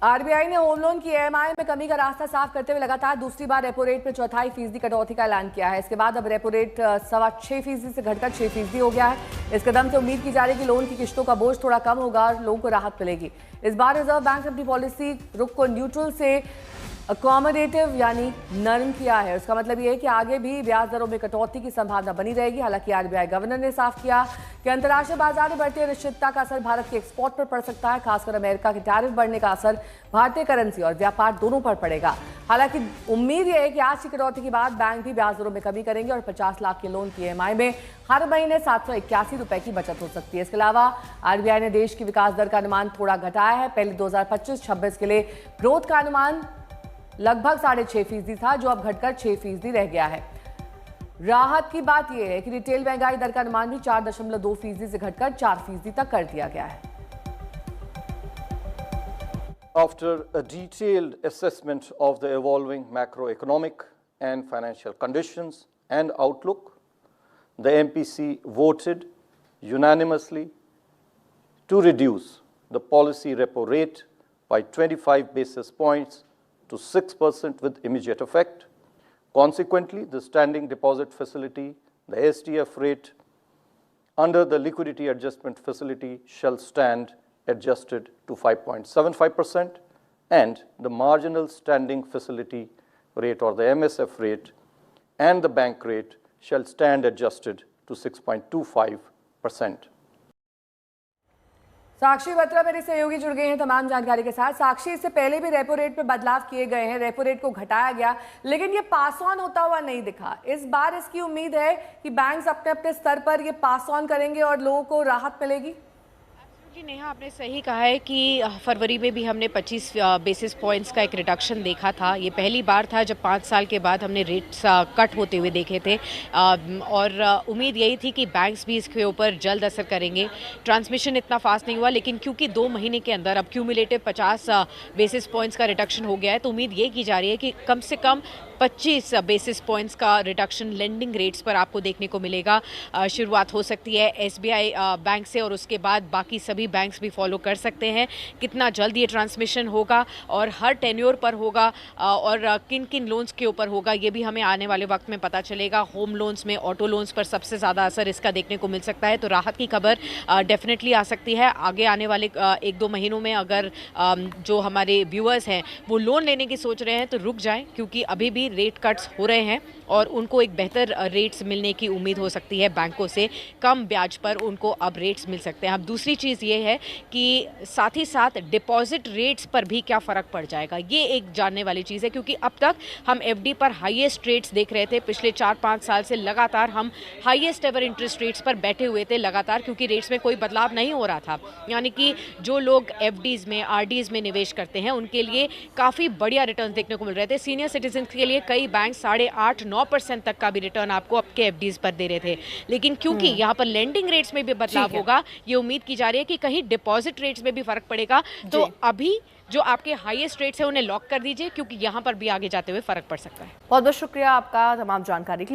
RBI ने home loan की EMI में कमी का रास्ता साफ करते हुए लगातार दूसरी बार रेपो रेट में 0.25% कटौती का ऐलान किया है। इसके बाद अब रेपो रेट 6.25% से घटकर 6% हो गया है। इस कदम से उम्मीद की जा रही है कि लोन की किश्तों का बोझ थोड़ा कम होगा और लोगों को राहत मिलेगी। इस बार रिजर्व बैंक ने अपनी पॉलिसी रुख को न्यूट्रल से अकोमोडेटिव यानी नरम किया है। इसका मतलब यह है कि आगे भी ब्याज दरों में कटौती की संभावना बनी रहेगी। हालांकि आरबीआई गवर्नर ने साफ किया कि अंतर्राष्ट्रीय बाजार में बढ़ती अनिश्चितता का असर भारत के एक्सपोर्ट पर पड़ सकता है। खासकर अमेरिका के टैरिफ बढ़ने का असर भारतीय करेंसी और व्यापार दोनों पर पड़ेगा। हालांकि उम्मीद यह है कि आज की कटौती के बाद बैंक भी ब्याज दरों में कमी करेंगे और 50 लाख के लोन की ईएमआई में हर महीने 781 रुपए की बचत हो सकती है। इसके अलावा आरबीआई ने देश की विकास दर का अनुमान थोड़ा घटाया है। पहले 2025-26 के लिए ग्रोथ का अनुमान लगभग 6.5% था, जो अब घटकर 6% रह गया है। राहत की बात यह है कि रिटेल महंगाई दर का अनुमान भी 4.2% से घटकर 4% तक कर दिया गया है। After a detailed assessment of the evolving macroeconomic and financial conditions and outlook, the MPC voted unanimously to reduce the policy repo rate by 25 basis points to 6% with immediate effect. Consequently, the standing deposit facility, the SDF rate under the liquidity adjustment facility shall stand adjusted to 5.75%, and the marginal standing facility rate or the MSF rate and the bank rate shall stand adjusted to 6.25%. साक्षी बत्रा मेरे सहयोगी जुड़ गए हैं तमाम जानकारी के साथ। साक्षी, इससे पहले भी रेपो रेट में बदलाव किए गए हैं, रेपो रेट को घटाया गया, लेकिन ये पास ऑन होता हुआ नहीं दिखा। इस बार इसकी उम्मीद है कि बैंक्स अपने अपने स्तर पर ये पास ऑन करेंगे और लोगों को राहत मिलेगी। जी नेहा, आपने सही कहा है कि फरवरी में भी हमने 25 बेसिस पॉइंट्स का एक रिडक्शन देखा था। ये पहली बार था जब 5 साल के बाद हमने रेट्स कट होते हुए देखे थे और उम्मीद यही थी कि बैंक्स भी इसके ऊपर जल्द असर करेंगे। ट्रांसमिशन इतना फास्ट नहीं हुआ, लेकिन क्योंकि 2 महीने के अंदर अब क्यूमुलेटिव 50 बेसिस पॉइंट्स का रिडक्शन हो गया है, तो उम्मीद ये की जा रही है कि कम से कम 25 बेसिस पॉइंट्स का रिडक्शन लेंडिंग रेट्स पर आपको देखने को मिलेगा। शुरुआत हो सकती है एसबीआई बैंक से और उसके बाद बाकी सभी बैंक्स भी फॉलो कर सकते हैं। कितना जल्द ये ट्रांसमिशन होगा और हर टेन्योर पर होगा और किन किन लोन्स के ऊपर होगा, ये भी हमें आने वाले वक्त में पता चलेगा। होम लोन्स में, ऑटो लोन्स पर सबसे ज़्यादा असर इसका देखने को मिल सकता है, तो राहत की खबर डेफिनेटली आ सकती है। आगे आने वाले 1-2 महीनों में अगर जो हमारे व्यूअर्स हैं वो लोन लेने की सोच रहे हैं तो रुक जाएं, क्योंकि अभी भी रेट कट्स हो रहे हैं और उनको एक बेहतर रेट्स मिलने की उम्मीद हो सकती है। बैंकों से कम ब्याज पर उनको अब रेट्स मिल सकते हैं। अब दूसरी चीज़ ये है कि साथ ही साथ डिपॉजिट रेट्स पर भी क्या फ़र्क पड़ जाएगा, ये एक जानने वाली चीज़ है, क्योंकि अब तक हम एफडी पर हाईएस्ट रेट्स देख रहे थे। पिछले 4-5 साल से लगातार हम हाईएस्ट एवर इंटरेस्ट रेट्स पर बैठे हुए थे लगातार, क्योंकि रेट्स में कोई बदलाव नहीं हो रहा था। यानी कि जो लोग एफडीज़ में, आरडीज़ में निवेश करते हैं उनके लिए काफ़ी बढ़िया रिटर्न देखने को मिल रहे थे। सीनियर सिटीजन के लिए कई बैंक 8.5-9% तक का भी रिटर्न आपको आपके एफडीज पर दे रहे थे। लेकिन क्योंकि यहाँ पर लेंडिंग रेट्स में भी बदलाव होगा, ये उम्मीद की जा रही है कि कहीं डिपॉजिट रेट्स में भी फर्क पड़ेगा। तो अभी जो आपके हाईएस्ट रेट्स है उन्हें लॉक कर दीजिए, क्योंकि यहाँ पर भी आगे जाते हुए फर्क पड़ सकता है। बहुत बहुत शुक्रिया आपका तमाम जानकारी के लिए।